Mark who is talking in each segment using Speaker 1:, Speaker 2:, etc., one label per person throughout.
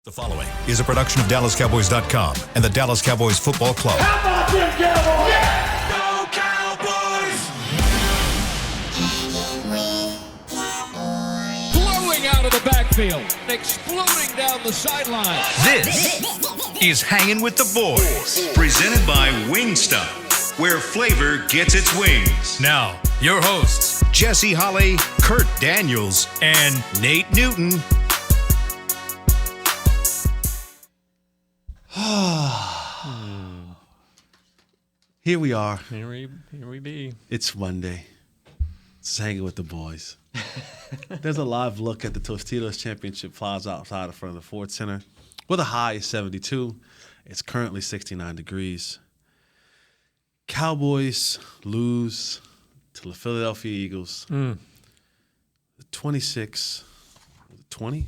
Speaker 1: The following is a production of DallasCowboys.com and the Dallas Cowboys Football Club.
Speaker 2: How about them Cowboys? Yeah!
Speaker 3: Go Cowboys!
Speaker 4: Blowing out of the backfield, exploding down the sideline.
Speaker 1: This is Hangin' with the Boys, presented by Wingstop, where flavor gets its wings. Now, your hosts, Jesse Holley, Kurt Daniels, and Nate Newton.
Speaker 5: Here we are.
Speaker 6: Here we be.
Speaker 5: It's Monday. It's Hanging with the Boys. There's a live look at the Tostitos Championship Plaza outside in front of the Ford Center, where the high is 72. It's currently 69 degrees. Cowboys lose to the Philadelphia Eagles. 26, 20?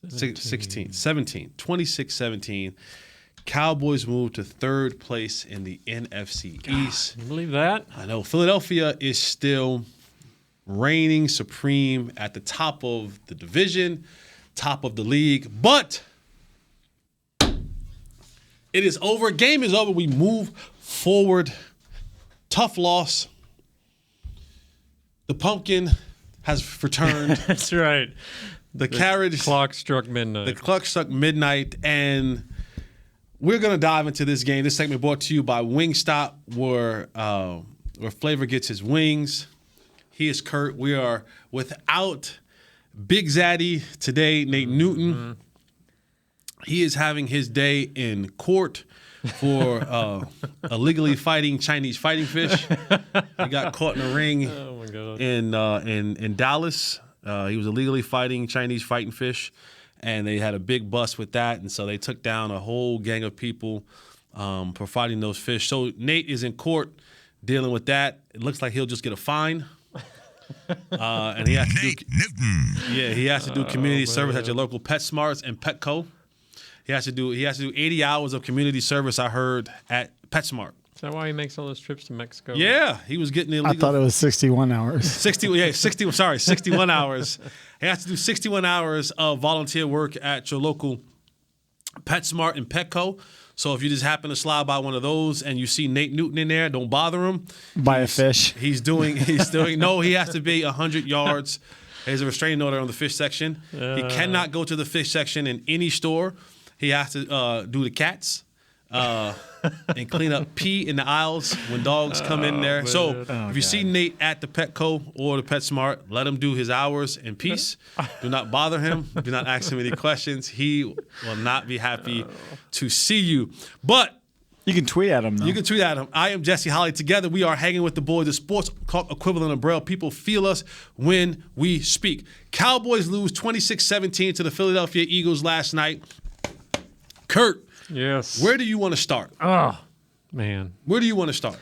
Speaker 5: 16, 17, 26-17. Cowboys move to third place in the NFC East.
Speaker 6: Can you believe that?
Speaker 5: I know. Philadelphia is still reigning supreme at the top of the division, top of the league. But it is over. Game is over. We move forward. Tough loss. The pumpkin has returned.
Speaker 6: That's right.
Speaker 5: The carriage.
Speaker 6: Clock struck midnight.
Speaker 5: The clock struck midnight, and we're going to dive into this game. This segment brought to you by Wingstop, where flavor gets his wings. He is Kurt. We are without Big Zaddy today, Nate Newton. He is having his day in court for illegally fighting Chinese fighting fish. He got caught in a ring in Dallas. He was illegally fighting Chinese fighting fish, and they had a big bust with that, and so they took down a whole gang of people for fighting those fish. So Nate is in court dealing with that. It looks like he'll just get a fine. And he has to he has to do community service at your local PetSmarts and Petco. He has to do 80 hours of community service, I heard, at PetSmart.
Speaker 6: Is that why he makes all those trips to Mexico?
Speaker 5: Yeah, he was getting illegal.
Speaker 7: I thought it was 61 hours.
Speaker 5: 61 hours. He has to do 61 hours of volunteer work at your local PetSmart and Petco. So if you just happen to slide by one of those and you see Nate Newton in there, don't bother him.
Speaker 7: Buy a fish.
Speaker 5: He has to be 100 yards. There's a restraining order on the fish section. He cannot go to the fish section in any store. He has to do the cats. And clean up pee in the aisles when dogs come in there. So if you see Nate at the Petco or the PetSmart, let him do his hours in peace. Do not bother him. Do not ask him any questions. He will not be happy to see you. But
Speaker 7: you can tweet at him, though.
Speaker 5: You can tweet at him. I am Jesse Holley. Together we are Hanging with the Boys, the sports equivalent of Braille. People feel us when we speak. Cowboys lose 26-17 to the Philadelphia Eagles last night. Kurt.
Speaker 6: Yes.
Speaker 5: Where do you want to start?
Speaker 6: Oh, man.
Speaker 5: Where do you want to start?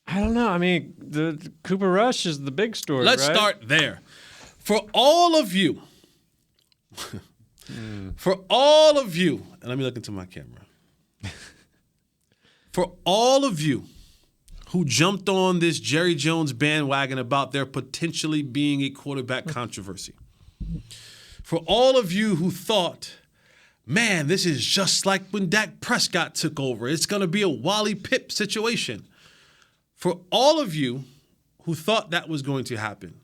Speaker 6: I don't know. I mean, the Cooper Rush is the big story,
Speaker 5: Let's
Speaker 6: right?
Speaker 5: start there. For all of you, and let me look into my camera. For all of you who jumped on this Jerry Jones bandwagon about there potentially being a quarterback controversy, for all of you who thought, man, this is just like when Dak Prescott took over. It's going to be a Wally Pipp situation. For all of you who thought that was going to happen,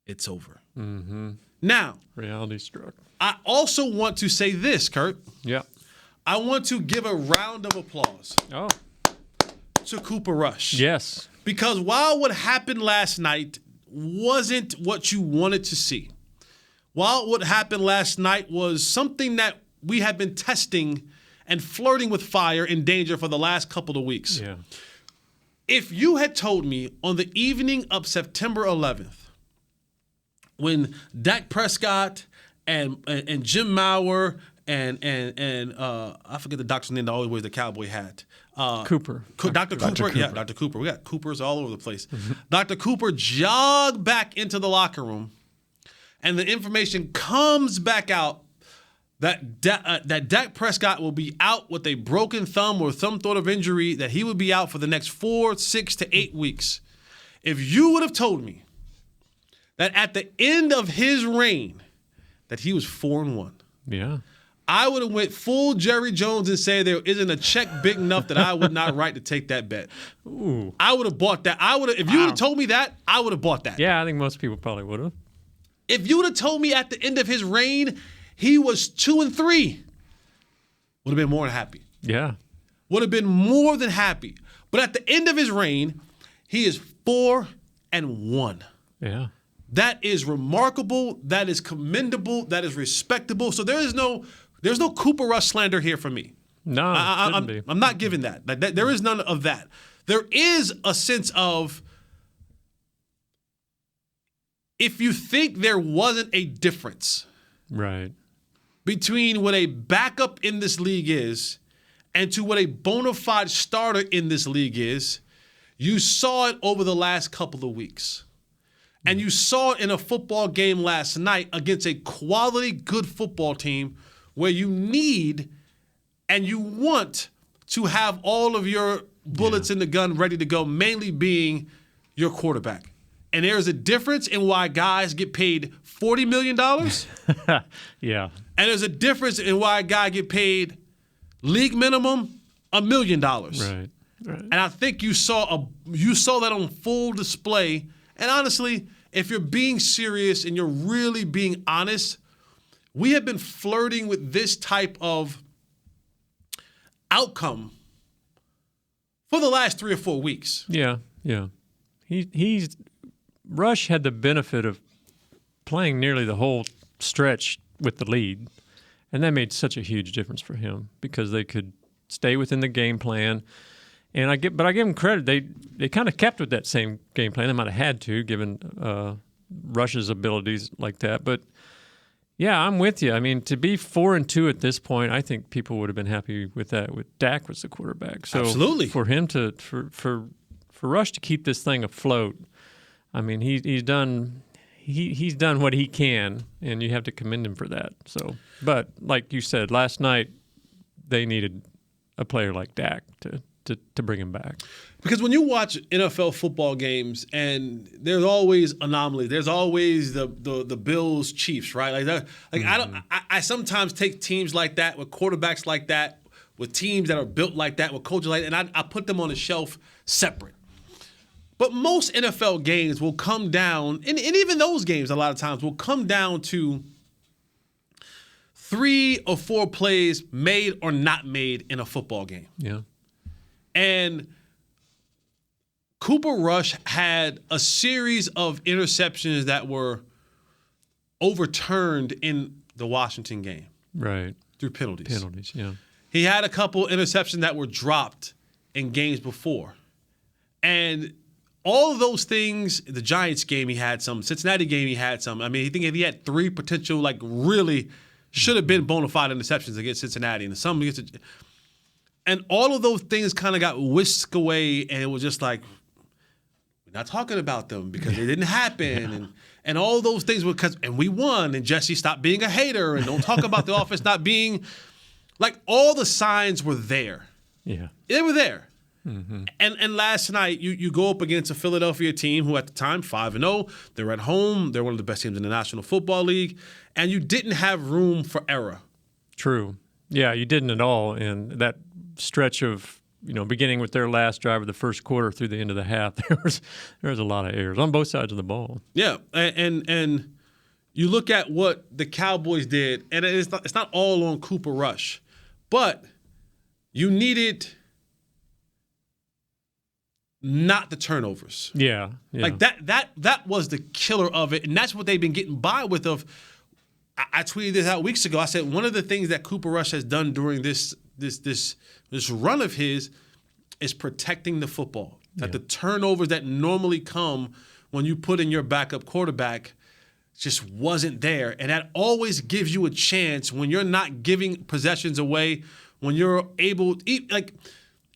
Speaker 5: it's over.
Speaker 6: Mm-hmm.
Speaker 5: Now,
Speaker 6: reality struck.
Speaker 5: I also want to say this, Kurt.
Speaker 6: Yeah.
Speaker 5: I want to give a round of applause to Cooper Rush.
Speaker 6: Yes.
Speaker 5: Because while what happened last night wasn't what you wanted to see, while what happened last night was something that we have been testing and flirting with fire and danger for the last couple of weeks.
Speaker 6: Yeah.
Speaker 5: If you had told me on the evening of September 11th, when Dak Prescott and Jim Maurer and I forget the doctor's name that always wears the cowboy hat.
Speaker 6: Cooper.
Speaker 5: Dr. Cooper. Yeah, Dr. Cooper. We got Coopers all over the place. Mm-hmm. Dr. Cooper jogged back into the locker room, and the information comes back out that Dak Prescott will be out with a broken thumb or some sort of injury, that he would be out for the next 4, 6 to 8 weeks. If you would have told me that at the end of his reign, that he was 4-1.
Speaker 6: Yeah.
Speaker 5: I would have went full Jerry Jones and said there isn't a check big enough that I would not write to take that bet.
Speaker 6: Ooh.
Speaker 5: I would have bought that. If you would have told me that, I would have bought that.
Speaker 6: Yeah, I think most people probably would have.
Speaker 5: If you would have told me at the end of his reign he was 2-3, would have been more than happy.
Speaker 6: Yeah.
Speaker 5: Would have been more than happy. But at the end of his reign, he is 4-1.
Speaker 6: Yeah.
Speaker 5: That is remarkable. That is commendable. That is respectable. So there's no Cooper Rush slander here for me.
Speaker 6: No, it shouldn't be.
Speaker 5: I'm not giving that. There is none of that. There is a sense of, if you think there wasn't a difference
Speaker 6: Right.
Speaker 5: between what a backup in this league is and to what a bona fide starter in this league is, you saw it over the last couple of weeks. And you saw it in a football game last night against a quality, good football team where you need and you want to have all of your bullets in the gun ready to go, mainly being your quarterback. And there's a difference in why guys get paid $40 million.
Speaker 6: Yeah.
Speaker 5: And there's a difference in why a guy get paid league minimum $1 million.
Speaker 6: Right.
Speaker 5: And I think you saw that on full display. And honestly, if you're being serious and you're really being honest, we have been flirting with this type of outcome for the last 3 or 4 weeks.
Speaker 6: Yeah. Yeah. He's Rush had the benefit of playing nearly the whole stretch with the lead, and that made such a huge difference for him because they could stay within the game plan. And I give him credit. They kind of kept with that same game plan. They might have had to, given Rush's abilities like that. But yeah, I'm with you. I mean, to be 4-2 at this point, I think people would have been happy with that. With Dak was the quarterback, so
Speaker 5: absolutely
Speaker 6: for him for Rush to keep this thing afloat. I mean, he's done what he can, and you have to commend him for that. So, but like you said last night, they needed a player like Dak to bring him back.
Speaker 5: Because when you watch NFL football games, and there's always anomalies. There's always the Bills Chiefs, right? I sometimes take teams like that with quarterbacks like that, with teams that are built like that, with coaches like that, and I put them on the shelf separate. But most NFL games will come down, and even those games a lot of times will come down to 3 or 4 plays made or not made in a football game.
Speaker 6: Yeah.
Speaker 5: And Cooper Rush had a series of interceptions that were overturned in the Washington game.
Speaker 6: Right.
Speaker 5: Through penalties.
Speaker 6: Penalties, yeah.
Speaker 5: He had a couple interceptions that were dropped in games before. And all of those things, the Giants game he had some, Cincinnati game he had some. I mean, I think if he had 3 potential, really should have been bona fide interceptions against Cincinnati and some against – and all of those things kind of got whisked away, and it was just like, we're not talking about them because they didn't happen. Yeah. And all those things were and we won, and Jesse stopped being a hater, and don't talk about the offense not being all the signs were there.
Speaker 6: Yeah.
Speaker 5: They were there.
Speaker 6: Mm-hmm.
Speaker 5: And last night, you go up against a Philadelphia team who at the time, 5-0, they're at home, they're one of the best teams in the National Football League, and you didn't have room for error.
Speaker 6: True. Yeah, you didn't at all. And that stretch of, beginning with their last drive of the first quarter through the end of the half, there was a lot of errors on both sides of the ball.
Speaker 5: Yeah, and you look at what the Cowboys did, and it's not all on Cooper Rush, but you needed not the turnovers.
Speaker 6: Yeah.
Speaker 5: That was the killer of it, and that's what they've been getting by with. I tweeted this out weeks ago. I said one of the things that Cooper Rush has done during this run of his is protecting the football. That the turnovers that normally come when you put in your backup quarterback just wasn't there. And that always gives you a chance when you're not giving possessions away, when you're able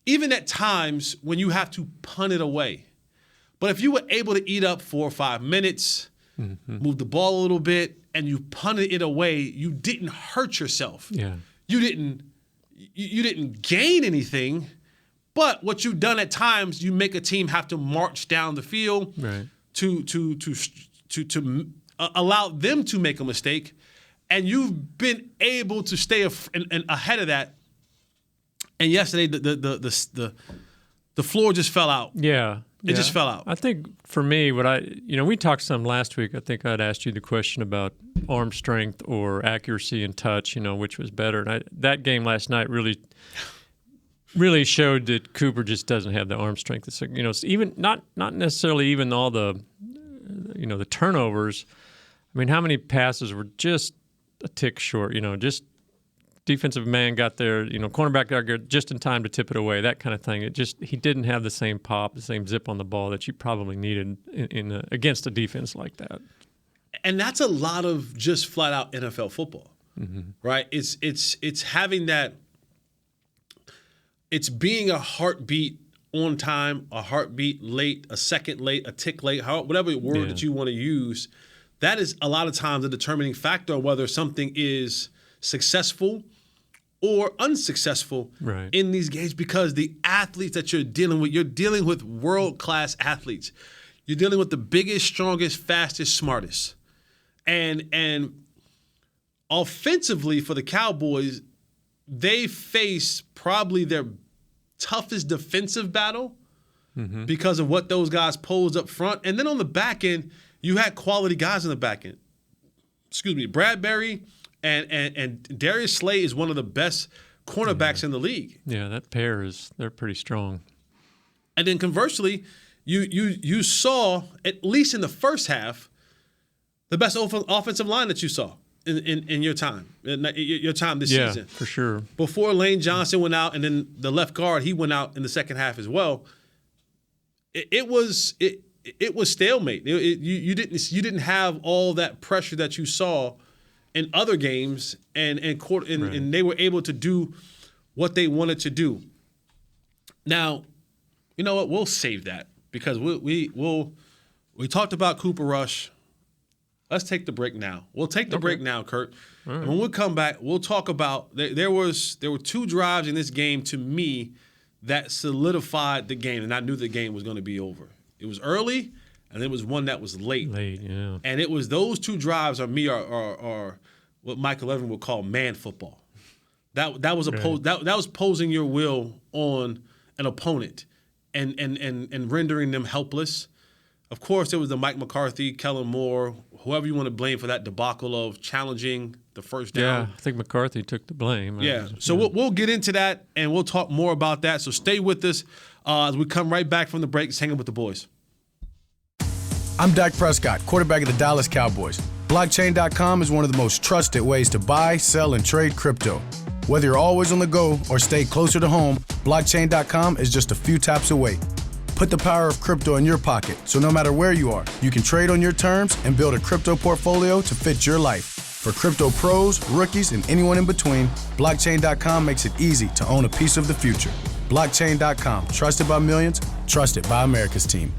Speaker 5: even at times when you have to punt it away. But if you were able to eat up 4 or 5 minutes, move the ball a little bit, and you punted it away, you didn't hurt yourself.
Speaker 6: Yeah.
Speaker 5: You didn't gain anything, but what you've done at times, you make a team have to march down the field
Speaker 6: right.
Speaker 5: to allow them to make a mistake, And you've been able to stay ahead of that. And yesterday, the floor just fell out.
Speaker 6: Yeah.
Speaker 5: It just fell out.
Speaker 6: I think for me, we talked some last week. I think I'd asked you the question about arm strength or accuracy and touch, which was better. And that game last night really showed that Cooper just doesn't have the arm strength. It's, it's even not necessarily even all the turnovers. I mean, how many passes were just a tick short? Just defensive man got there, cornerback got there just in time to tip it away, that kind of thing. He didn't have the same pop, the same zip on the ball that you probably needed against a defense like that.
Speaker 5: And that's a lot of just flat out NFL football, right? It's having that. It's being a heartbeat on time, a heartbeat late, a second late, a tick late, whatever word that you want to use. That is a lot of times a determining factor on whether something is successful or unsuccessful in these games, because the athletes that you're dealing with world-class athletes. You're dealing with the biggest, strongest, fastest, smartest. And offensively for the Cowboys, they face probably their toughest defensive battle because of what those guys posed up front. And then on the back end, you had quality guys on the back end. Bradbury and Darius Slay is one of the best cornerbacks in the league.
Speaker 6: Yeah, that pair they're pretty strong.
Speaker 5: And then conversely, you saw, at least in the first half, the best offensive line that you saw in your time this season.
Speaker 6: Yeah, for sure.
Speaker 5: Before Lane Johnson went out, and then the left guard, he went out in the second half as well. It was stalemate. You didn't have all that pressure that you saw in other games, and they were able to do what they wanted to do. Now, you know what? We'll save that because we talked about Cooper Rush. Let's take the break now. We'll take the break now, Kurt. Right. And when we come back, we'll talk about there were two drives in this game to me that solidified the game, and I knew the game was going to be over. It was early, and there was one that was late.
Speaker 6: Yeah.
Speaker 5: And it was those two drives are what Michael Irvin would call man football. That was that was posing your will on an opponent and rendering them helpless. Of course, there was the Mike McCarthy, Kellen Moore, whoever you want to blame for that debacle of challenging the first down.
Speaker 6: Yeah, I think McCarthy took the blame.
Speaker 5: Yeah, so we'll get into that, and we'll talk more about that. So stay with us as we come right back from the break. It's Hanging with the Boys.
Speaker 8: I'm Dak Prescott, quarterback of the Dallas Cowboys. Blockchain.com is one of the most trusted ways to buy, sell, and trade crypto. Whether you're always on the go or stay closer to home, Blockchain.com is just a few taps away. Put the power of crypto in your pocket, so no matter where you are, you can trade on your terms and build a crypto portfolio to fit your life. For crypto pros, rookies, and anyone in between, Blockchain.com makes it easy to own a piece of the future. Blockchain.com, trusted by millions, trusted by America's team.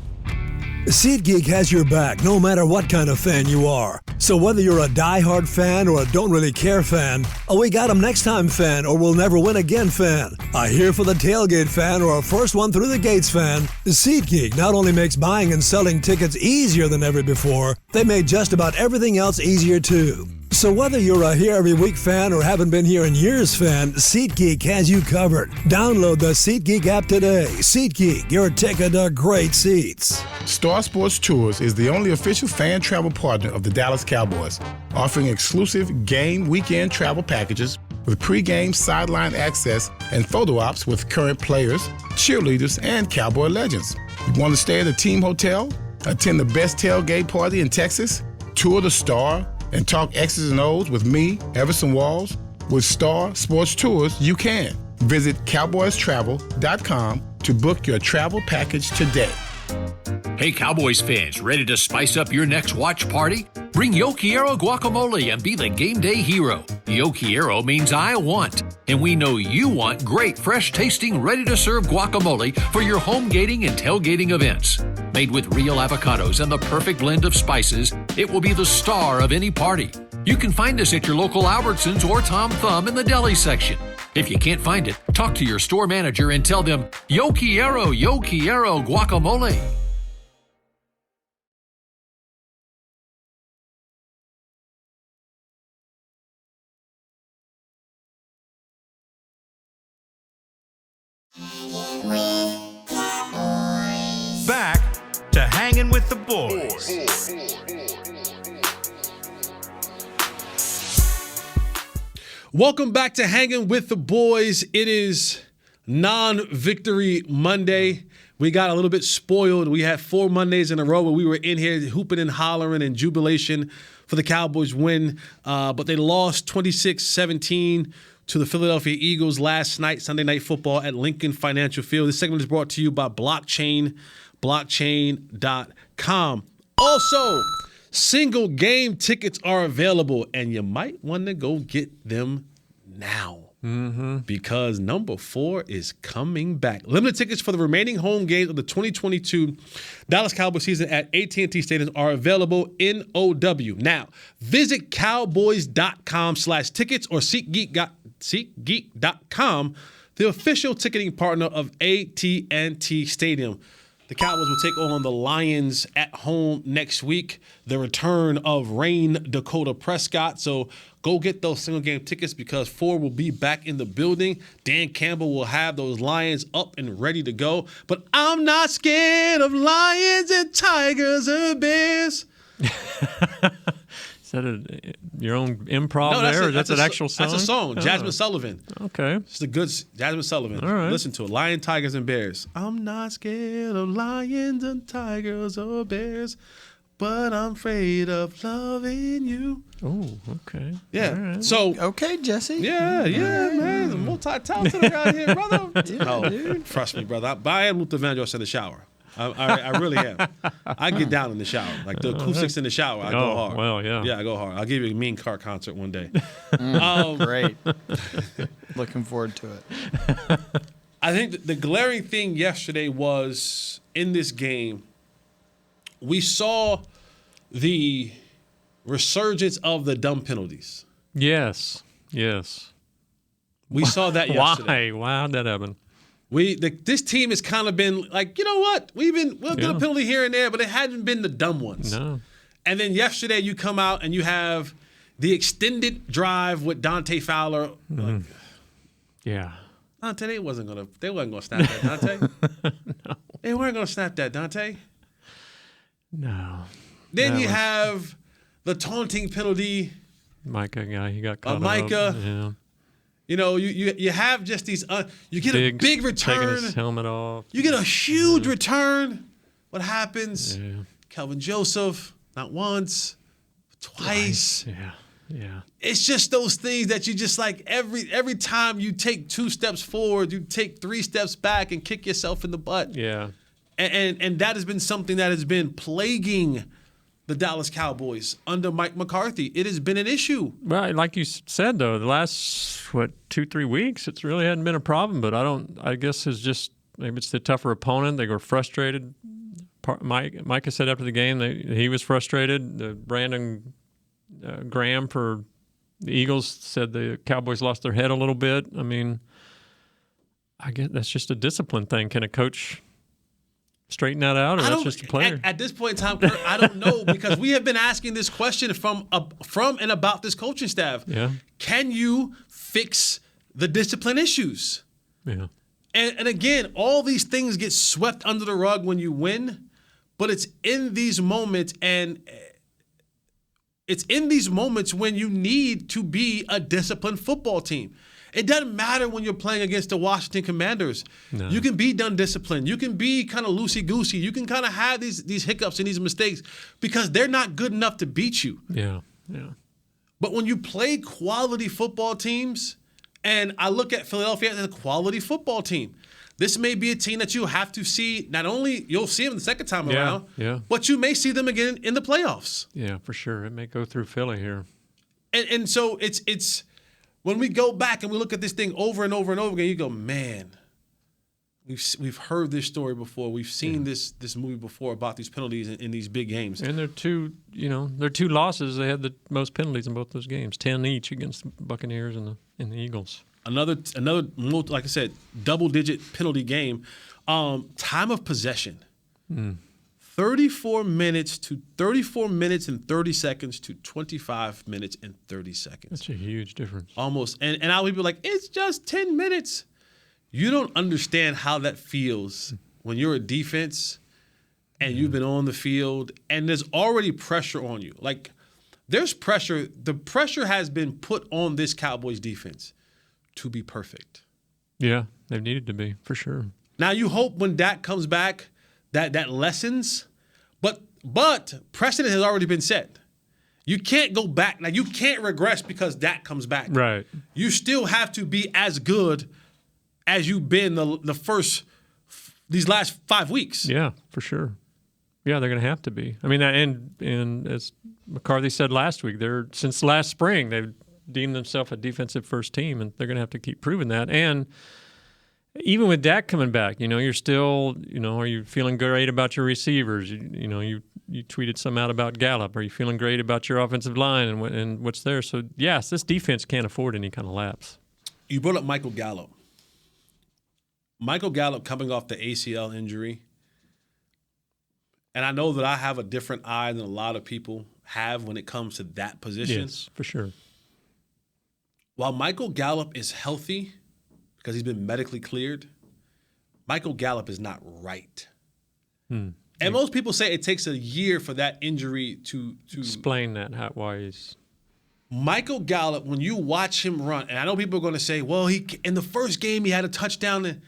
Speaker 9: SeatGeek has your back no matter what kind of fan you are. So whether you're a die-hard fan or a don't really care fan, a we got 'em next time fan or we'll never win again fan, a here for the tailgate fan or a first one through the gates fan, SeatGeek not only makes buying and selling tickets easier than ever before, they made just about everything else easier too. So whether you're a here every week fan or haven't been here in years fan, SeatGeek has you covered. Download the SeatGeek app today. SeatGeek, your ticket to great seats.
Speaker 10: Star Sports Tours is the only official fan travel partner of the Dallas Cowboys, offering exclusive game weekend travel packages with pre-game sideline access and photo ops with current players, cheerleaders, and Cowboy legends. You want to stay at a team hotel, attend the best tailgate party in Texas, tour the Star, and talk X's and O's with me, Everson Walls? With Star Sports Tours, you can. Visit cowboystravel.com to book your travel package today.
Speaker 11: Hey Cowboys fans, ready to spice up your next watch party? Bring Yo Quiero guacamole and be the game day hero. Yo Quiero means I want, and we know you want great, fresh-tasting, ready-to-serve guacamole for your home gating and tailgating events. Made with real avocados and the perfect blend of spices, it will be the star of any party. You can find us at your local Albertsons or Tom Thumb in the deli section. If you can't find it, talk to your store manager and tell them, Yo Quiero guacamole.
Speaker 1: Back to Hanging with the Boys.
Speaker 5: Welcome back to Hanging with the Boys. It is non-victory Monday. We got a little bit spoiled. We had 4 Mondays in a row where we were in here hooping and hollering in jubilation for the Cowboys win. But they lost 26-17 to the Philadelphia Eagles last night, Sunday Night Football at Lincoln Financial Field. This segment is brought to you by Blockchain, blockchain.com. Also, single game tickets are available, and you might want to go get them now. Because number 4 is coming back. Limited tickets for the remaining home games of the 2022 Dallas Cowboys season at AT&T Stadium are available in OW. Now, visit cowboys.com/tickets or SeatGeek.com, the official ticketing partner of AT&T Stadium. The Cowboys will take on the Lions at home next week. The return of Rain Dakota Prescott. So go get those single game tickets because 4 will be back in the building. Dan Campbell will have those Lions up and ready to go. But I'm not scared of lions and tigers and bears.
Speaker 6: Is that your own improv there? Or that's an actual song?
Speaker 5: That's a song. Jasmine Sullivan.
Speaker 6: Okay.
Speaker 5: It's a good Jasmine Sullivan.
Speaker 6: All right.
Speaker 5: Listen to it. Lion, tigers, and bears. I'm not scared of lions and tigers or bears, but I'm afraid of loving you.
Speaker 6: Oh, okay.
Speaker 5: Yeah.
Speaker 6: Right.
Speaker 5: So
Speaker 7: Okay, Jesse.
Speaker 5: yeah, man. Multi-talented around here, brother. Trust me, brother. I am Luther Vandross in the shower. I really am. I get down in the shower. Like the acoustics in the shower, I go hard.
Speaker 6: Well, yeah.
Speaker 5: Yeah, I go hard. I'll give you a Mean Car concert one day.
Speaker 7: Great. Looking forward to it.
Speaker 5: I think the glaring thing yesterday was in this game, we saw the resurgence of the dumb penalties.
Speaker 6: Yes.
Speaker 5: We saw that yesterday.
Speaker 6: Why? How'd that happen?
Speaker 5: This team has kind of been like, you know what? We'll get a penalty here and there, but it hadn't been the dumb ones.
Speaker 6: No.
Speaker 5: And then yesterday you come out and you have the extended drive with Dante Fowler. Like,
Speaker 6: Yeah.
Speaker 5: Dante, they wasn't gonna snap that, Dante.
Speaker 6: No.
Speaker 5: They weren't gonna snap that, Dante.
Speaker 6: No.
Speaker 5: Then
Speaker 6: That
Speaker 5: you
Speaker 6: was-
Speaker 5: have the taunting penalty.
Speaker 6: Micah guy, he got caught
Speaker 5: Micah.
Speaker 6: up. Yeah.
Speaker 5: You know, you have just these. You get a big return.
Speaker 6: Taking his helmet off.
Speaker 5: You get a huge return. What happens?
Speaker 6: Yeah.
Speaker 5: Kelvin Joseph, not once, twice.
Speaker 6: Yeah.
Speaker 5: It's just those things that you just like every time you take 2 steps forward, you take 3 steps back and kick yourself in the butt.
Speaker 6: Yeah.
Speaker 5: And that has been something that has been plaguing the Dallas Cowboys under Mike McCarthy. It has been an issue.
Speaker 6: Well, like you said, though, the last, 2-3 weeks, it's really hadn't been a problem. But I guess it's just, maybe it's the tougher opponent. They were frustrated. Micah said after the game he was frustrated. Brandon Graham for the Eagles said the Cowboys lost their head a little bit. I mean, I guess that's just a discipline thing. Can a coach straighten that out, or that's just a player?
Speaker 5: At this point in time, Kurt, I don't know, because we have been asking this question from and about this coaching staff.
Speaker 6: Yeah.
Speaker 5: Can you fix the discipline issues?
Speaker 6: Yeah.
Speaker 5: And again, all these things get swept under the rug when you win, but it's in these moments, and it's in these moments when you need to be a disciplined football team. It doesn't matter when you're playing against the Washington Commanders. No. You can be undisciplined. You can be kind of loosey-goosey. You can kind of have these hiccups and these mistakes because they're not good enough to beat you.
Speaker 6: Yeah.
Speaker 5: But when you play quality football teams, and I look at Philadelphia as a quality football team, this may be a team that you have to see. Not only you'll see them the second time around, but you may see them again in the playoffs.
Speaker 6: Yeah, for sure. It may go through Philly here.
Speaker 5: And so it's when we go back and we look at this thing over and over and over again, you go, man, we've heard this story before. We've seen this movie before about these penalties in these big games.
Speaker 6: And they're two losses. They had the most penalties in both those games, 10 each against the Buccaneers and the Eagles. Another,
Speaker 5: like I said, double-digit penalty game. Time of possession. 34 minutes and 30 seconds to 25 minutes and 30 seconds.
Speaker 6: That's a huge difference.
Speaker 5: Almost. And I would be like, it's just 10 minutes. You don't understand how that feels when you're a defense and you've been on the field and there's already pressure on you. Like, there's pressure. The pressure has been put on this Cowboys defense to be perfect.
Speaker 6: Yeah, they've needed to be, for sure.
Speaker 5: Now, you hope when Dak comes back that lessens, but precedent has already been set. You can't go back. Now, you can't regress because Dak comes back.
Speaker 6: Right.
Speaker 5: You still have to be as good as you've been these last 5 weeks.
Speaker 6: Yeah, for sure. Yeah, they're going to have to be. I mean, and as McCarthy said last week, since last spring, they've deemed themselves a defensive first team, and they're going to have to keep proving that. And even with Dak coming back, you're still, are you feeling great about your receivers? You tweeted some out about Gallup. Are you feeling great about your offensive line and what's there? So, yes, this defense can't afford any kind of lapse.
Speaker 5: You brought up Michael Gallup. Michael Gallup coming off the ACL injury. And I know that I have a different eye than a lot of people have when it comes to that position.
Speaker 6: Yes, for sure.
Speaker 5: While Michael Gallup is healthy because he's been medically cleared, Michael Gallup is not right. And most people say it takes a year for that injury to
Speaker 6: explain that, why he's...
Speaker 5: Michael Gallup, when you watch him run, and I know people are going to say, well, in the first game he had a touchdown,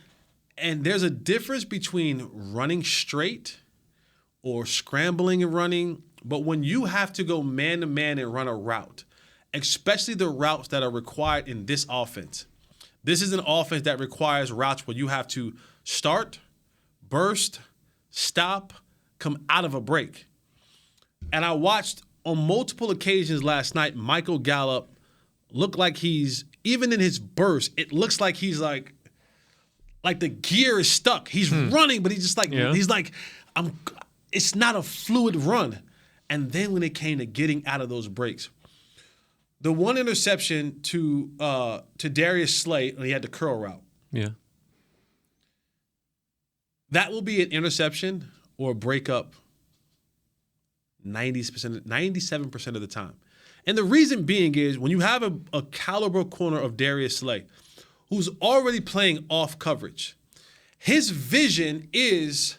Speaker 5: and there's a difference between running straight or scrambling and running, but when you have to go man-to-man and run a route, especially the routes that are required in this offense, this is an offense that requires routes where you have to start, burst, stop, come out of a break. And I watched on multiple occasions last night, Michael Gallup look like even in his burst, it looks like he's like the gear is stuck. He's running, but he's just like, he's like, it's not a fluid run. And then when it came to getting out of those breaks, the one interception to Darius Slay, when he had the curl route.
Speaker 6: Yeah.
Speaker 5: That will be an interception or a breakup 97% of the time. And the reason being is when you have a caliber corner of Darius Slay, who's already playing off coverage, his vision is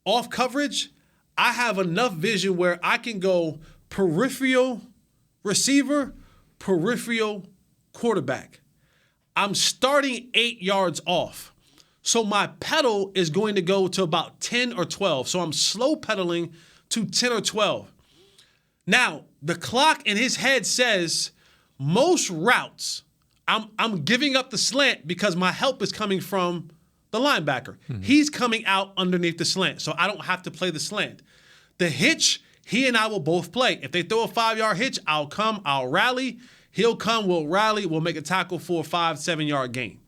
Speaker 5: off coverage. I have enough vision where I can go peripheral receiver, peripheral quarterback. I'm starting 8 yards off. So my pedal is going to go to about 10 or 12. So I'm slow pedaling to 10 or 12. Now, the clock in his head says most routes, I'm giving up the slant because my help is coming from the linebacker. He's coming out underneath the slant, so I don't have to play the slant. The hitch, he and I will both play. If they throw a 5-yard hitch, I'll come, I'll rally. He'll come, we'll rally, we'll make a tackle for a 5-7 yard gain.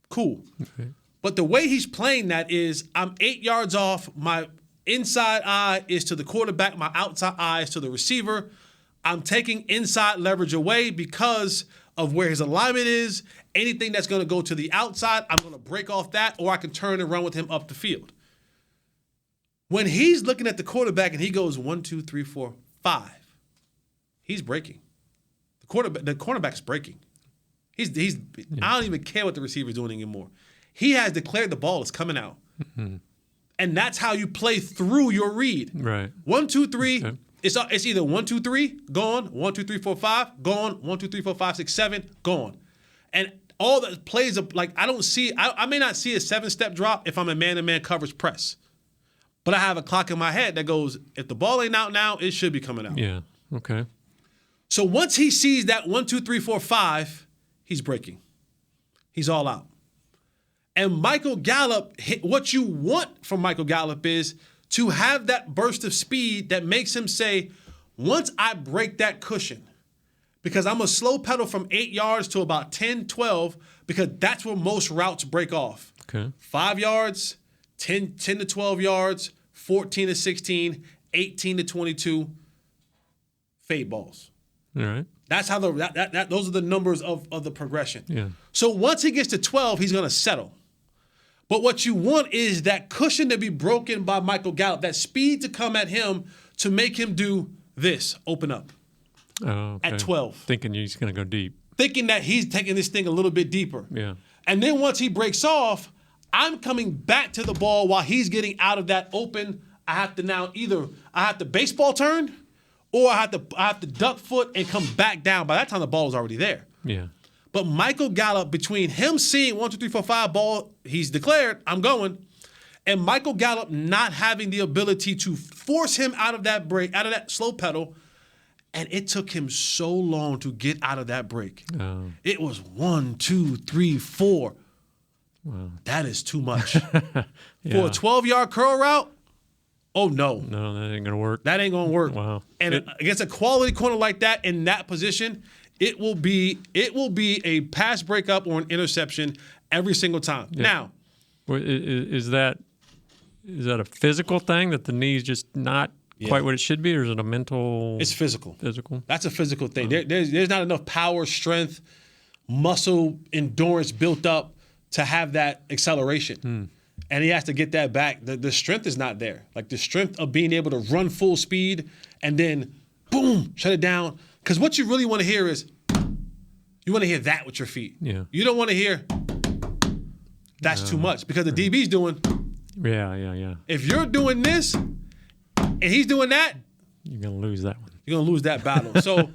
Speaker 5: Cool. Okay. But the way he's playing that is I'm 8 yards off, my inside eye is to the quarterback, my outside eye is to the receiver. I'm taking inside leverage away because of where his alignment is. Anything that's going to go to the outside, I'm going to break off that, or I can turn and run with him up the field. When he's looking at the quarterback and he goes 1, 2, 3, 4, 5, he's breaking. The cornerback's breaking. I don't even care what the receiver's doing anymore. He has declared the ball is coming out. Mm-hmm. And that's how you play through your read.
Speaker 6: Right.
Speaker 5: 1, 2, 3. Okay. It's either 1, 2, 3, gone. 1, 2, 3, 4, 5, gone. 1, 2, 3, 4, 5, 6, 7, gone. And all the plays are like I may not see a 7-step drop if I'm a man-to-man coverage press. But I have a clock in my head that goes, if the ball ain't out now, it should be coming out.
Speaker 6: Yeah. Okay.
Speaker 5: So once he sees that 1, 2, 3, 4, 5, he's breaking. He's all out. And Michael Gallup, what you want from Michael Gallup is to have that burst of speed that makes him say, once I break that cushion, because I'm a slow pedal from 8 yards to about 10, 12, because that's where most routes break off.
Speaker 6: Okay.
Speaker 5: 5 yards, 10 to 12 yards, 14 to 16, 18 to 22, fade balls.
Speaker 6: All right.
Speaker 5: That's how those are the numbers of the progression.
Speaker 6: Yeah.
Speaker 5: So once he gets to 12, he's going to settle. But what you want is that cushion to be broken by Michael Gallup, that speed to come at him to make him do this, open up
Speaker 6: at
Speaker 5: 12.
Speaker 6: Thinking he's going to go deep.
Speaker 5: Thinking that he's taking this thing a little bit deeper.
Speaker 6: Yeah.
Speaker 5: And then once he breaks off, I'm coming back to the ball while he's getting out of that open. I have to now I have to baseball turn or I have to duck foot and come back down. By that time, the ball was already there.
Speaker 6: Yeah.
Speaker 5: But Michael Gallup, between him seeing 1, 2, 3, 4, 5 ball, he's declared, I'm going, and Michael Gallup not having the ability to force him out of that break, out of that slow pedal, and it took him so long to get out of that break.
Speaker 6: Oh.
Speaker 5: It was 1, 2, 3, 4.
Speaker 6: Wow.
Speaker 5: That is too much. For
Speaker 6: Yeah.
Speaker 5: a 12-yard curl route, oh no.
Speaker 6: No, that ain't gonna work.
Speaker 5: That ain't gonna work.
Speaker 6: Wow.
Speaker 5: And against a quality corner like that in that position, it will be a pass breakup or an interception every single time.
Speaker 6: Yeah.
Speaker 5: Now,
Speaker 6: Is that a physical thing that the knee's just not quite what it should be, or is it a mental?
Speaker 5: it's physical.
Speaker 6: Physical.
Speaker 5: That's a physical thing. There's not enough power, strength, muscle, endurance built up to have that acceleration. And he has to get that back. The strength is not there. Like the strength of being able to run full speed and then boom, shut it down. Because what you really want to hear is you want to hear that with your feet.
Speaker 6: Yeah.
Speaker 5: You don't want to hear that's too much because the DB's doing.
Speaker 6: Yeah.
Speaker 5: If you're doing this and he's doing that,
Speaker 6: You're gonna lose that one.
Speaker 5: you're gonna lose that battle. So,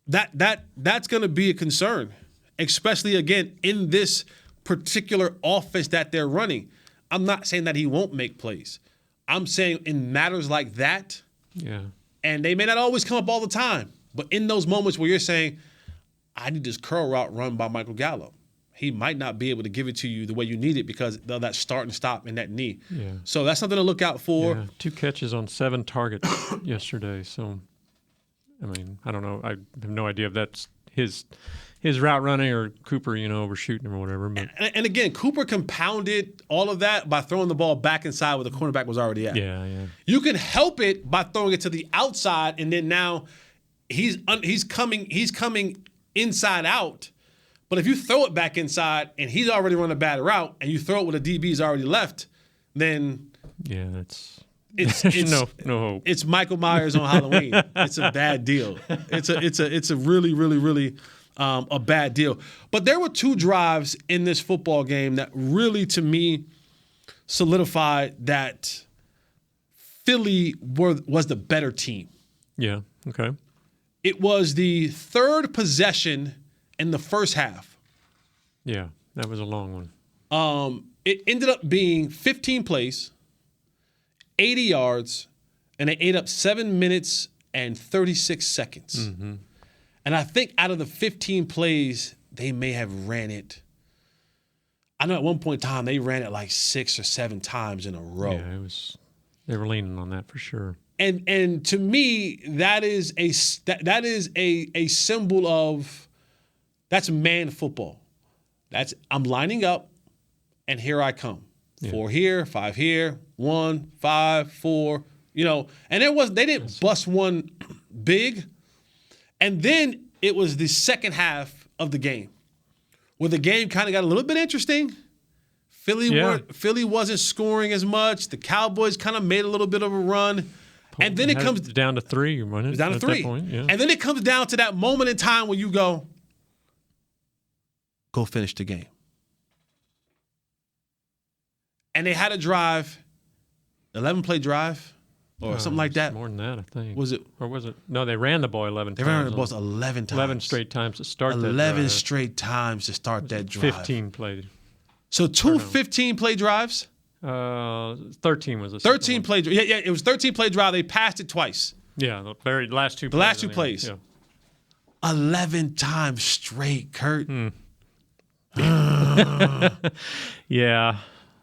Speaker 5: that's gonna be a concern, especially again in this particular offense that they're running. I'm not saying that he won't make plays. I'm saying in matters like that,
Speaker 6: Yeah.
Speaker 5: and they may not always come up all the time, but in those moments where you're saying, I need this curl route run by Michael Gallup, he might not be able to give it to you the way you need it because of that start and stop in that knee.
Speaker 6: Yeah.
Speaker 5: So that's something to look out for.
Speaker 6: Yeah. 2 catches on 7 targets yesterday. So, I mean, I don't know. I have no idea if that's his route running or Cooper, overshooting him or whatever. But
Speaker 5: And again, Cooper compounded all of that by throwing the ball back inside where the cornerback was already at.
Speaker 6: yeah.
Speaker 5: You can help it by throwing it to the outside, and then now he's coming inside out. But if you throw it back inside and he's already run a bad route, and you throw it with a DB's already left, then
Speaker 6: yeah, that's
Speaker 5: it's
Speaker 6: no hope.
Speaker 5: It's Michael Myers on Halloween. It's a bad deal. It's a really, really, really a bad deal. But there were 2 drives in this football game that really, to me, solidified that Philly was the better team.
Speaker 6: Yeah. Okay.
Speaker 5: It was the 3rd possession in the first half.
Speaker 6: Yeah, that was a long one.
Speaker 5: It ended up being 15 plays, 80 yards, and they ate up 7 minutes and 36 seconds.
Speaker 6: Mm-hmm.
Speaker 5: And I think out of the 15 plays, they may have ran it. I know at one point in time they ran it like 6 or 7 times in a row.
Speaker 6: Yeah, they were leaning on that for sure.
Speaker 5: And to me, that is a symbol of that's man football. I'm lining up, and here I come.
Speaker 6: Yeah.
Speaker 5: 4 here, 5 here, 1, 5, 4. And they didn't bust one big. And then it was the second half of the game where the game kind of got a little bit interesting. Philly wasn't scoring as much. The Cowboys kind of made a little bit of a run. And then it comes
Speaker 6: down to 3, wasn't it?
Speaker 5: It's down to
Speaker 6: at
Speaker 5: 3.
Speaker 6: That point, yeah.
Speaker 5: And then it comes down to that moment in time where you go finish the game. And they had a drive, 11-play drive or something like that.
Speaker 6: More than that, I think.
Speaker 5: Was it?
Speaker 6: Or was it? No, they ran the ball 11
Speaker 5: They
Speaker 6: times.
Speaker 5: ran the ball 11 times.
Speaker 6: 11 straight times to start that drive.
Speaker 5: 11 straight times to start that drive.
Speaker 6: 15 played.
Speaker 5: So 2 15-play drives?
Speaker 6: 13 was the
Speaker 5: 13 play drive. Yeah, it was 13-play drive. They passed it twice.
Speaker 6: Yeah, the very last 2 plays.
Speaker 5: The last 2
Speaker 6: anyway.
Speaker 5: plays.
Speaker 6: Yeah.
Speaker 5: 11 times straight, Kurt.
Speaker 6: Yeah.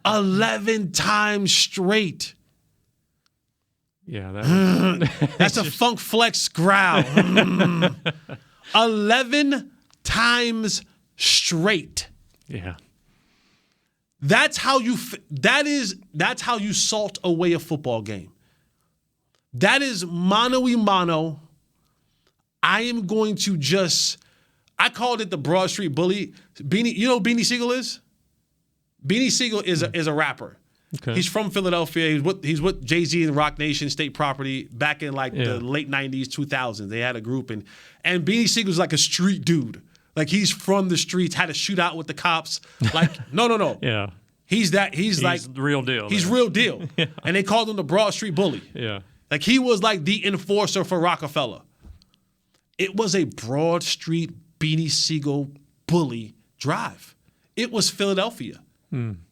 Speaker 5: 11 times straight.
Speaker 6: Yeah, that
Speaker 5: That's a Funk Flex growl. 11 times straight.
Speaker 6: Yeah.
Speaker 5: That's how you salt away a football game. That is mano-y-mano. I am going to I called it the Broadstreet Bully. You know who Beanie Siegel is? Beanie Siegel is a rapper.
Speaker 6: Okay.
Speaker 5: He's from Philadelphia. He's with Jay-Z and Rock Nation State Property back in the late 90s, 2000s. They had a group. And Beanie Siegel's like a street dude. Like he's from the streets, had a shootout with the cops. Like, no.
Speaker 6: Yeah.
Speaker 5: He's like
Speaker 6: the real deal.
Speaker 5: He's real deal. Yeah. And they called him the Broadstreet Bully.
Speaker 6: Yeah.
Speaker 5: Like he was like the enforcer for Rockefeller. It was a Broadstreet Beanie Siegel bully drive. It was Philadelphia.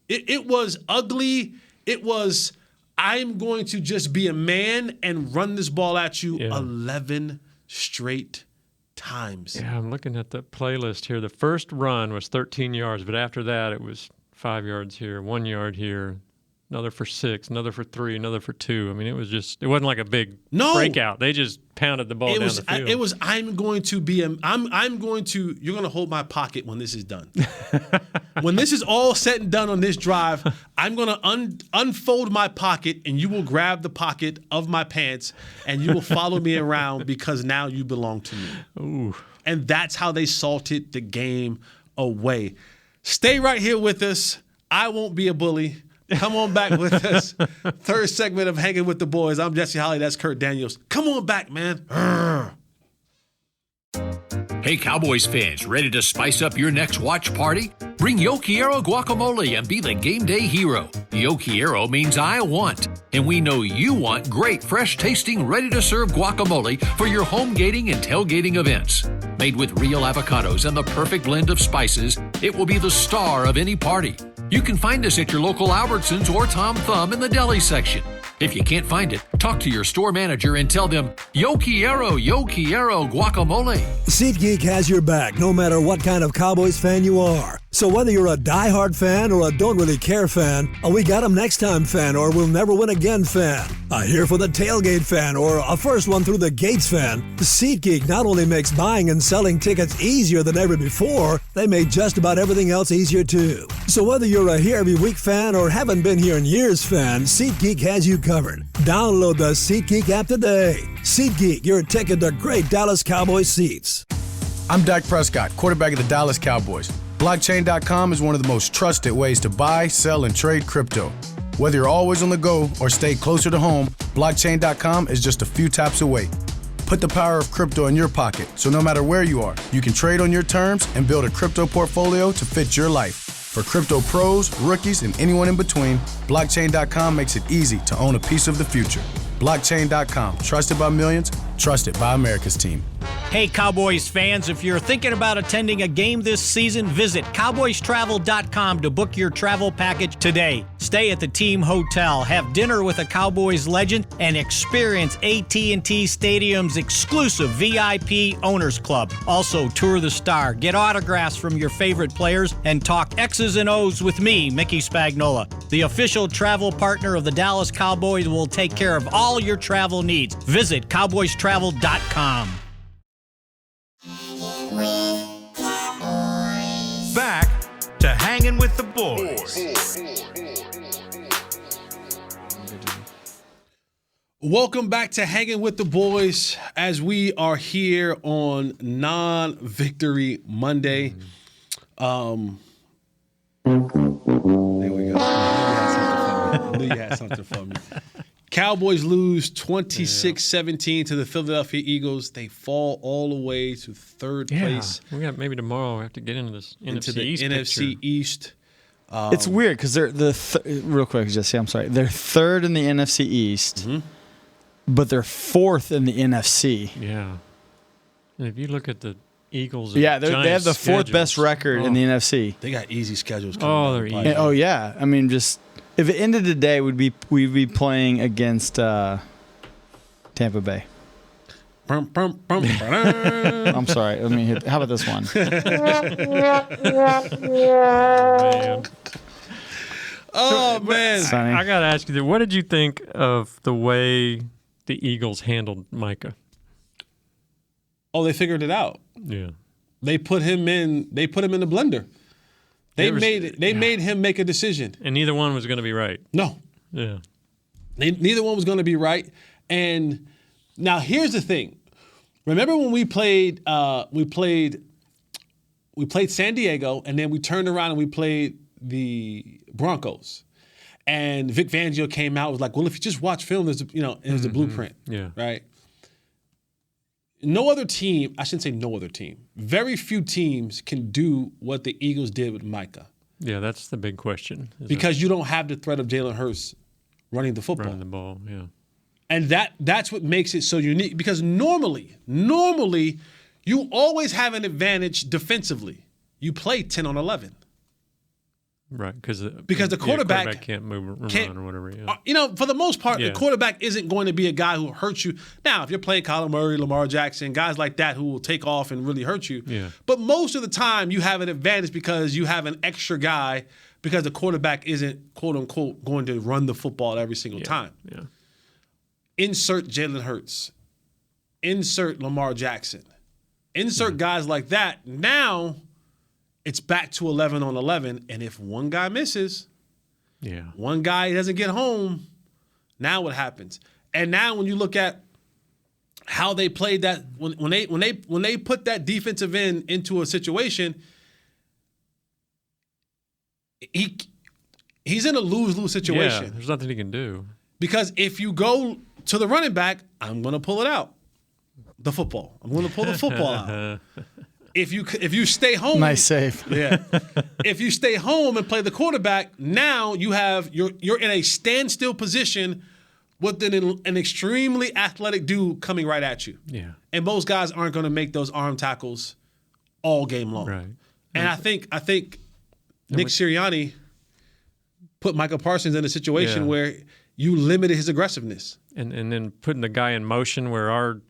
Speaker 5: It was ugly. It was, I'm going to just be a man and run this ball at you 11 straight times.
Speaker 6: Yeah, I'm looking at the playlist here. The first run was 13 yards, but after that it was 5 yards here, 1 yard here, another for 6, another for 3, another for 2. I mean, it wasn't like a big breakout. They just pounded the ball down the field.
Speaker 5: It was, I'm going to, you're going to hold my pocket when this is done. When this is all said and done on this drive, I'm going to unfold my pocket and you will grab the pocket of my pants and you will follow me around because now you belong to me.
Speaker 6: Ooh.
Speaker 5: And that's how they salted the game away. Stay right here with us. I won't be a bully. Come on back with us. Third segment of Hanging with the Boys. I'm Jesse Holly. That's Kurt Daniels. Come on back, man.
Speaker 11: Hey, Cowboys fans, ready to spice up your next watch party? Bring Yo Quiero guacamole and be the game day hero. Yo Quiero means I want, and we know you want great, fresh-tasting, ready-to-serve guacamole for your home gating and tailgating events. Made with real avocados and the perfect blend of spices, it will be the star of any party. You can find us at your local Albertsons or Tom Thumb in the deli section. If you can't find it, talk to your store manager and tell them, Yo Quiero guacamole.
Speaker 9: SeatGeek has your back no matter what kind of Cowboys fan you are. So whether you're a diehard fan or a don't really care fan, a we got 'em next time fan or we'll never win again fan, a here for the tailgate fan or a first one through the gates fan, SeatGeek not only makes buying and selling tickets easier than ever before, they make just about everything else easier too. So whether you're a here every week fan or haven't been here in years fan, SeatGeek has you covered. Download the SeatGeek app today. SeatGeek, your ticket to great Dallas Cowboys seats.
Speaker 8: I'm Dak Prescott, quarterback of the Dallas Cowboys. Blockchain.com is one of the most trusted ways to buy, sell, and trade crypto. Whether you're always on the go or stay closer to home, Blockchain.com is just a few taps away. Put the power of crypto in your pocket, so no matter where you are, you can trade on your terms and build a crypto portfolio to fit your life. For crypto pros, rookies, and anyone in between, Blockchain.com makes it easy to own a piece of the future. Blockchain.com, trusted by millions, trusted by America's team.
Speaker 12: Hey, Cowboys fans, if you're thinking about attending a game this season, visit cowboystravel.com to book your travel package today. Stay at the team hotel, have dinner with a Cowboys legend, and experience AT&T Stadium's exclusive VIP Owners Club. Also, tour the Star, get autographs from your favorite players, and talk X's and O's with me, Mickey Spagnola. The official travel partner of the Dallas Cowboys will take care of all your travel needs. Visit cowboystravel.com.
Speaker 1: Back to Hanging with the Boys.
Speaker 5: Welcome back to Hanging with the Boys as we are here on non-victory Monday. There we go. I knew you had something for me. Cowboys lose 26-17 to the Philadelphia Eagles. They fall all the way to third place.
Speaker 6: We got maybe tomorrow we have to get into this
Speaker 5: NFC East.
Speaker 7: It's weird because they're real quick, Jesse. I'm sorry. They're third in the NFC East, but they're fourth in the NFC.
Speaker 6: Yeah. And if you look at the Eagles,
Speaker 7: they have the fourth best record in the NFC.
Speaker 5: They got easy schedules.
Speaker 6: They're easy.
Speaker 7: And, yeah. I mean, just if it ended today, we'd be playing against Tampa Bay. I'm sorry. How about this one?
Speaker 5: Oh, man.
Speaker 6: I got to ask you, what did you think of the way the Eagles handled Micah?
Speaker 5: Oh, they figured it out.
Speaker 6: Yeah.
Speaker 5: They put him in the blender. They made him make a decision.
Speaker 6: And neither one was going to be right.
Speaker 5: No.
Speaker 6: Yeah.
Speaker 5: Neither one was going to be right. And now here's the thing. Remember when we played San Diego, and then we turned around and we played the Broncos. And Vic Fangio came out and was like, well, if you just watch film, there's a blueprint.
Speaker 6: Yeah.
Speaker 5: Right? no other team, I shouldn't say no other team, very few teams can do what the Eagles did with Micah.
Speaker 6: Yeah, that's the big question.
Speaker 5: Because you don't have the threat of Jalen Hurts running the football.
Speaker 6: Running the ball, yeah.
Speaker 5: And that's what makes it so unique. Because normally, you always have an advantage defensively. You play 10 on 11.
Speaker 6: Right, because
Speaker 5: the quarterback
Speaker 6: can't move or run or whatever. Yeah.
Speaker 5: For the most part, the quarterback isn't going to be a guy who hurts you. Now, if you're playing Kyler Murray, Lamar Jackson, guys like that who will take off and really hurt you.
Speaker 6: Yeah.
Speaker 5: But most of the time, you have an advantage because you have an extra guy because the quarterback isn't, quote unquote, going to run the football every single time.
Speaker 6: Yeah.
Speaker 5: Insert Jalen Hurts. Insert Lamar Jackson. Insert guys like that. Now, it's back to 11 on 11, and if one guy misses, one guy doesn't get home, now what happens? And now when you look at how they played that, when they put that defensive end into a situation, he's in a lose-lose situation.
Speaker 6: Yeah, there's nothing he can do.
Speaker 5: Because if you go to the running back, I'm going to pull it out. The football. I'm going to pull the football out. If you stay home,
Speaker 7: nice save.
Speaker 5: Yeah. If you stay home and play the quarterback, now you're in a standstill position with an extremely athletic dude coming right at you.
Speaker 6: Yeah.
Speaker 5: And most guys aren't going to make those arm tackles all game long.
Speaker 6: Right.
Speaker 5: And I think Nick Sirianni put Michael Parsons in a situation where you limited his aggressiveness.
Speaker 6: And then putting the guy in motion where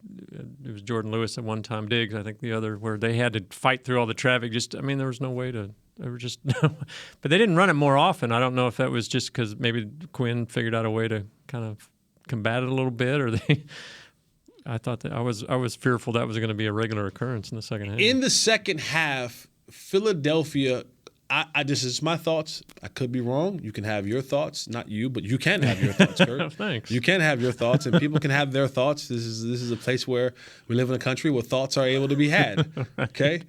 Speaker 6: it was Jordan Lewis at one time, Diggs, I think the other, where they had to fight through all the traffic. There was no way to ever but they didn't run it more often. I don't know if that was just because maybe Quinn figured out a way to kind of combat it a little bit, or I thought that I was fearful that was going to be a regular occurrence in the second half.
Speaker 5: In the second half, Philadelphia, this is my thoughts. I could be wrong. You can have your thoughts. Not you, but you can have your thoughts, Kurt.
Speaker 6: Thanks.
Speaker 5: You can have your thoughts, and people can have their thoughts. This is a place where we live in a country where thoughts are able to be had. Okay?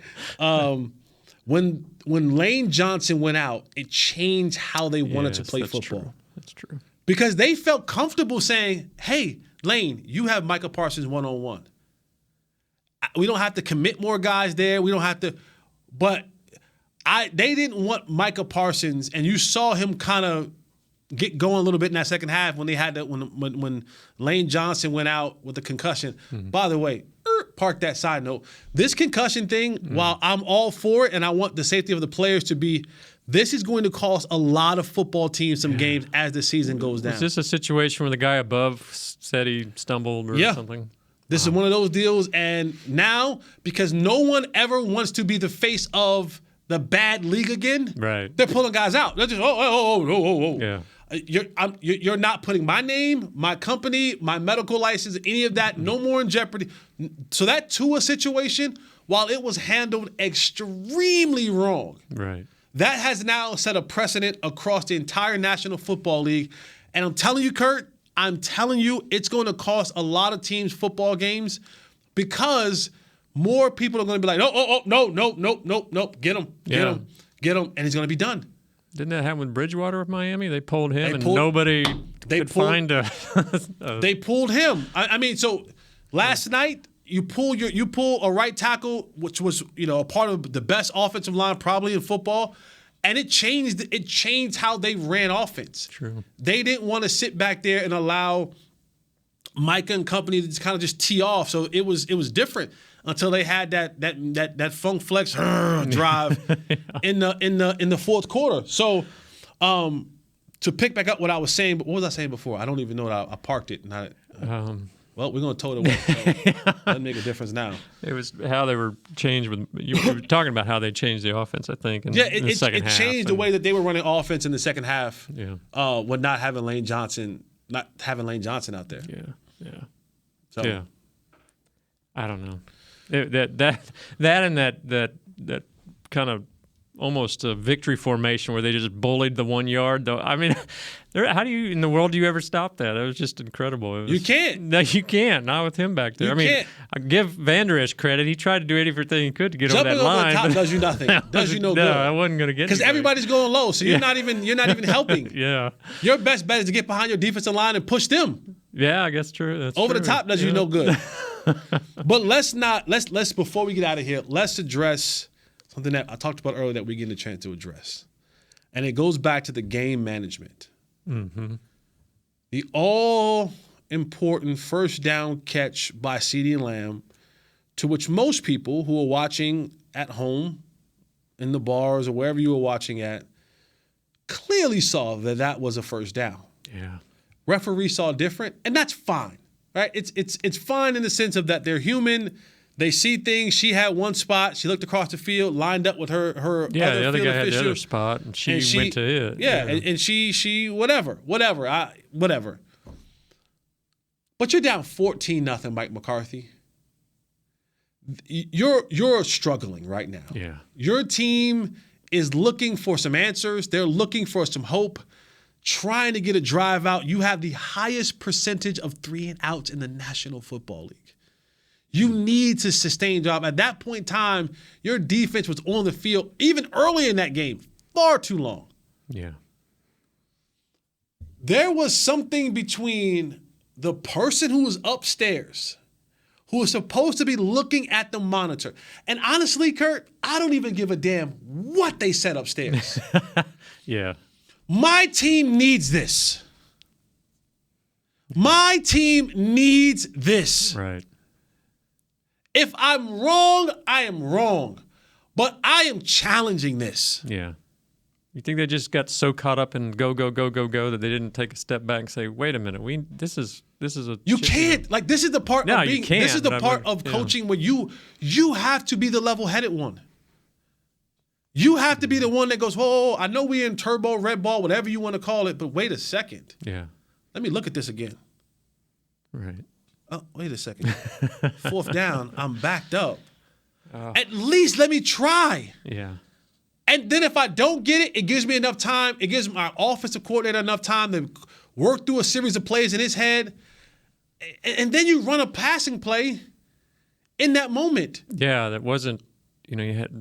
Speaker 5: When Lane Johnson went out, it changed how they wanted to play football.
Speaker 6: True. That's true.
Speaker 5: Because they felt comfortable saying, hey, Lane, you have Micah Parsons one-on-one. We don't have to commit more guys there. We don't have to – but – they didn't want Micah Parsons, and you saw him kind of get going a little bit in that second half when they had that when Lane Johnson went out with the concussion. Mm-hmm. By the way, park that side note. This concussion thing, while I'm all for it, and I want the safety of the players to be, this is going to cost a lot of football teams some games as the season goes down.
Speaker 6: Is this a situation where the guy above said he stumbled or something?
Speaker 5: This is one of those deals, and now because no one ever wants to be the face of the bad league again,
Speaker 6: right?
Speaker 5: They're pulling guys out. They're just oh.
Speaker 6: Yeah.
Speaker 5: You're not putting my name, my company, my medical license, any of that, no more in jeopardy. So that Tua situation, while it was handled extremely wrong,
Speaker 6: right,
Speaker 5: that has now set a precedent across the entire National Football League. And I'm telling you, Kurt, it's going to cost a lot of teams football games because more people are going to be like, no, get him, and he's going to be done.
Speaker 6: Didn't that happen with Bridgewater of Miami? They pulled him, nobody could find a.
Speaker 5: They pulled him. I mean, so last night you pull a right tackle, which was a part of the best offensive line probably in football, and it changed how they ran offense.
Speaker 6: True.
Speaker 5: They didn't want to sit back there and allow Micah and company to kind of just tee off. So it was different until they had that funk flex drive in the fourth quarter. So to pick back up what I was saying, what was I saying before? I don't even know what I parked it. Well, we're going to tow it away. So doesn't make a difference now.
Speaker 6: It was how they were changed with you were talking about how they changed the offense, I think. In the second half.
Speaker 5: It changed the way that they were running offense in the second half.
Speaker 6: Yeah.
Speaker 5: With not having Lane Johnson out there.
Speaker 6: Yeah.
Speaker 5: So
Speaker 6: yeah. I don't know. That kind of almost a victory formation where they just bullied the 1 yard. Though I mean, how do you in the world do you ever stop that? It was just incredible.
Speaker 5: You can't.
Speaker 6: No, you can't. Not with him back there. I give Vander Esch credit. He tried to do everything he could to get over that line.
Speaker 5: Jumping over the top does you nothing. Does you no good.
Speaker 6: No, I wasn't going to get
Speaker 5: because everybody's going low, so you're not even helping.
Speaker 6: Yeah.
Speaker 5: Your best bet is to get behind your defensive line and push them.
Speaker 6: Yeah, I guess true. That's
Speaker 5: over
Speaker 6: true.
Speaker 5: the top does you no good. But let's before we get out of here, let's address something that I talked about earlier that we get a chance to address. And it goes back to the game management.
Speaker 6: Mm-hmm.
Speaker 5: The all-important first down catch by CeeDee Lamb, to which most people who are watching at home, in the bars or wherever you were watching at, clearly saw that was a first down.
Speaker 6: Yeah.
Speaker 5: Referee saw different, and that's fine, right? It's fine in the sense of that they're human. They see things. She had one spot. She looked across the field, lined up with her other
Speaker 6: the other
Speaker 5: field
Speaker 6: guy
Speaker 5: official,
Speaker 6: had the other spot, and she went to it.
Speaker 5: Yeah, and she whatever. But you're down 14-0, Mike McCarthy. You're struggling right now.
Speaker 6: Yeah.
Speaker 5: Your team is looking for some answers. They're looking for some hope, trying to get a drive out. You have the highest percentage of 3-and-outs in the National Football League. You need to sustain drive. At that point in time, your defense was on the field, even early in that game, far too long.
Speaker 6: Yeah.
Speaker 5: There was something between the person who was upstairs, who was supposed to be looking at the monitor. And honestly, Kurt, I don't even give a damn what they said upstairs.
Speaker 6: Yeah.
Speaker 5: My team needs this. My team needs this.
Speaker 6: Right.
Speaker 5: If I'm wrong, I am wrong. But I am challenging this.
Speaker 6: Yeah. You think they just got so caught up in go that they didn't take a step back and say, "Wait a minute, this is a."
Speaker 5: You can't. Like, this is the part
Speaker 6: No,
Speaker 5: of being.
Speaker 6: you can't,
Speaker 5: This is the
Speaker 6: but
Speaker 5: part of coaching where you have to be the level-headed one. You have to be the one that goes, "Whoa, I know we're in turbo, red ball, whatever you want to call it, but wait a second.
Speaker 6: Yeah.
Speaker 5: Let me look at this again.
Speaker 6: Right.
Speaker 5: Oh, wait a second. Fourth down, I'm backed up. At least let me try."
Speaker 6: Yeah.
Speaker 5: And then if I don't get it, it gives me enough time. It gives my offensive coordinator enough time to work through a series of plays in his head. And then you run a passing play in that moment.
Speaker 6: Yeah, that wasn't, you had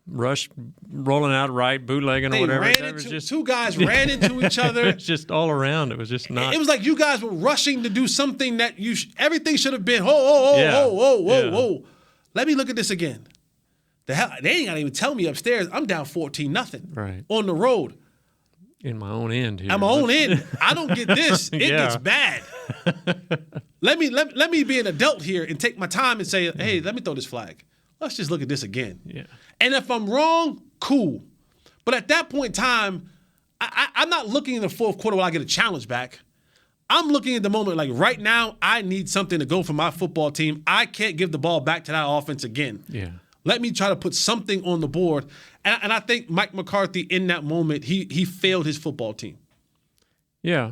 Speaker 6: Rush rolling out right, bootlegging or whatever.
Speaker 5: Two guys ran into each other.
Speaker 6: It was just all around. It was just not.
Speaker 5: It was like you guys were rushing to do something that everything should have been, whoa. Let me look at this again. The hell, they ain't got to even tell me upstairs. I'm down 14-0
Speaker 6: right
Speaker 5: on the road.
Speaker 6: In my own end here.
Speaker 5: At my own end. I don't get this. It gets bad. Let me be an adult here and take my time and say, hey, let me throw this flag. Let's just look at this again.
Speaker 6: Yeah.
Speaker 5: And if I'm wrong, cool. But at that point in time, I'm not looking in the fourth quarter while I get a challenge back. I'm looking at the moment like right now, I need something to go for my football team. I can't give the ball back to that offense again.
Speaker 6: Yeah.
Speaker 5: Let me try to put something on the board. And I think Mike McCarthy, in that moment, he failed his football team.
Speaker 6: Yeah,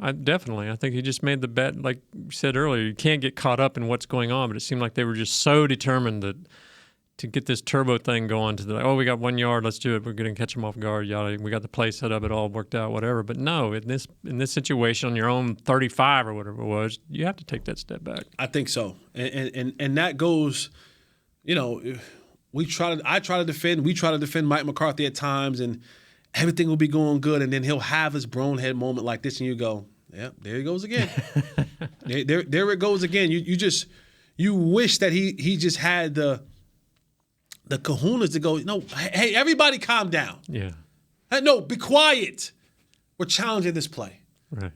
Speaker 6: I think he just made the bet. Like you said earlier, you can't get caught up in what's going on, but it seemed like they were just so determined to get this turbo thing going to we got 1 yard, let's do it. We're going to catch them off guard. Yada. We got the play set up. It all worked out, whatever. But no, in this situation on your own 35 or whatever it was, you have to take that step back.
Speaker 5: I think so. And that goes – we try to defend Mike McCarthy at times, and everything will be going good, and then he'll have his bonehead moment like this, and you go, "Yeah, there he goes again." there it goes again. You wish that he just had the kahunas to go, "No, hey, everybody, calm down.
Speaker 6: Yeah.
Speaker 5: Hey, no, be quiet. We're challenging this play."
Speaker 6: Right.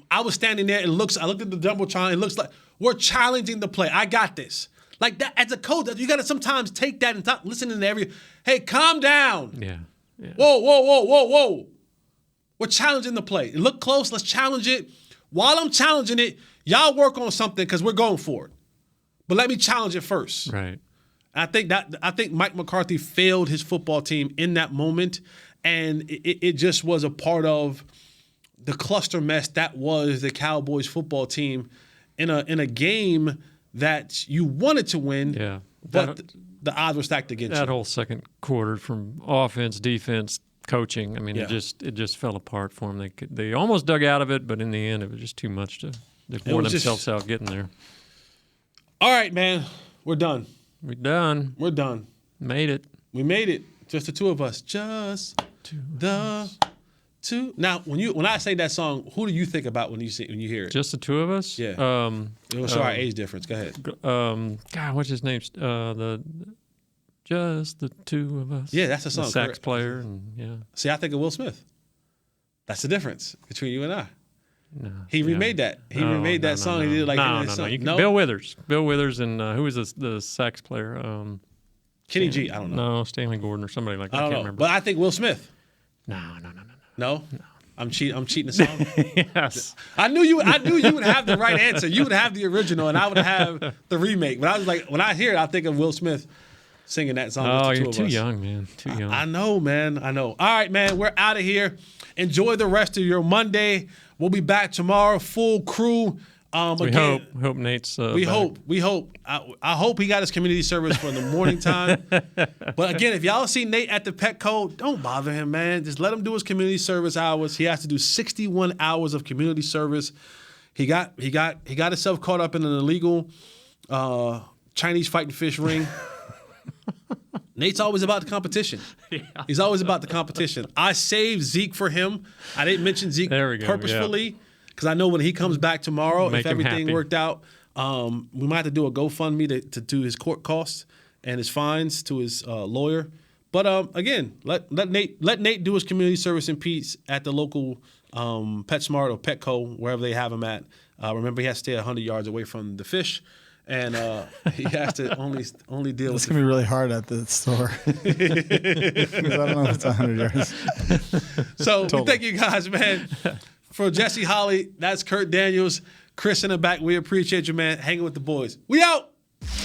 Speaker 5: I was standing there, and I looked at the jumbotron. It looks like we're challenging the play. I got this. Like that, as a coach, you got to sometimes take that and stop listening to hey, calm down.
Speaker 6: Yeah.
Speaker 5: Whoa. We're challenging the play. Look close. Let's challenge it. While I'm challenging it, y'all work on something because we're going for it. But let me challenge it first.
Speaker 6: Right.
Speaker 5: I think Mike McCarthy failed his football team in that moment, and it just was a part of the cluster mess that was the Cowboys football team in a game that you wanted to win, but the odds were stacked against you.
Speaker 6: That whole second quarter from offense, defense, coaching, I mean, it just fell apart for them. They almost dug out of it, but in the end, it was just too much they wore themselves out getting there.
Speaker 5: All right, man. We're done.
Speaker 6: We're done. Made it.
Speaker 5: We made it. Just the two of us. Just the two. Now, when I say that song, who do you think about when you hear it?
Speaker 6: Just the two of us?
Speaker 5: Yeah. It will show our age difference. Go ahead.
Speaker 6: God, what's his name? Just the two of us.
Speaker 5: Yeah, that's the song.
Speaker 6: The sax
Speaker 5: correct.
Speaker 6: player, and yeah.
Speaker 5: See, I think of Will Smith. That's the difference between you and I.
Speaker 6: No,
Speaker 5: He remade that. He remade that song.
Speaker 6: No.
Speaker 5: He did it like
Speaker 6: No. Bill Withers. Bill Withers, and who was the sax player?
Speaker 5: Kenny G. I don't know.
Speaker 6: No, Stanley Gordon or somebody like that.
Speaker 5: I don't
Speaker 6: can't
Speaker 5: know.
Speaker 6: remember.
Speaker 5: But I think Will Smith.
Speaker 6: No.
Speaker 5: No. I'm cheating the song.
Speaker 6: Yes.
Speaker 5: I knew you would have the right answer. You would have the original, and I would have the remake. But I was like, when I hear it, I think of Will Smith singing that song.
Speaker 6: Oh,
Speaker 5: with the
Speaker 6: you're
Speaker 5: two
Speaker 6: too
Speaker 5: of us.
Speaker 6: young, man. Too young.
Speaker 5: I know, man. I know. All right, man. We're out of here. Enjoy the rest of your Monday. We'll be back tomorrow, full crew.
Speaker 6: We hope Nate's.
Speaker 5: We hope. I hope he got his community service for the morning time. But again, if y'all see Nate at the Petco, don't bother him, man. Just let him do his community service hours. He has to do 61 hours of community service. He got himself caught up in an illegal Chinese fighting fish ring. Nate's always about the competition. Yeah. He's always about the competition. I saved Zeke for him. I didn't mention Zeke purposefully because I know when he comes back tomorrow, if everything worked out, we might have to do a GoFundMe to do his court costs and his fines to his lawyer. But again, let Nate do his community service in peace at the local PetSmart or Petco, wherever they have him at. Remember, he has to stay 100 yards away from the fish. And he has to only deal with.
Speaker 7: It's gonna be really hard at the store. I don't know if it's 100 yards.
Speaker 5: So thank you guys, man. For Jesse Holly, that's Kurt Daniels, Chris in the back. We appreciate you, man. Hanging with the boys. We out.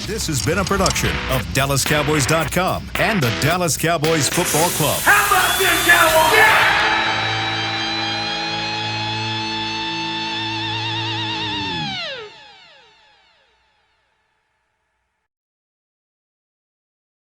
Speaker 1: This has been a production of DallasCowboys.com and the Dallas Cowboys Football Club.
Speaker 2: How about this, Cowboys? Yeah!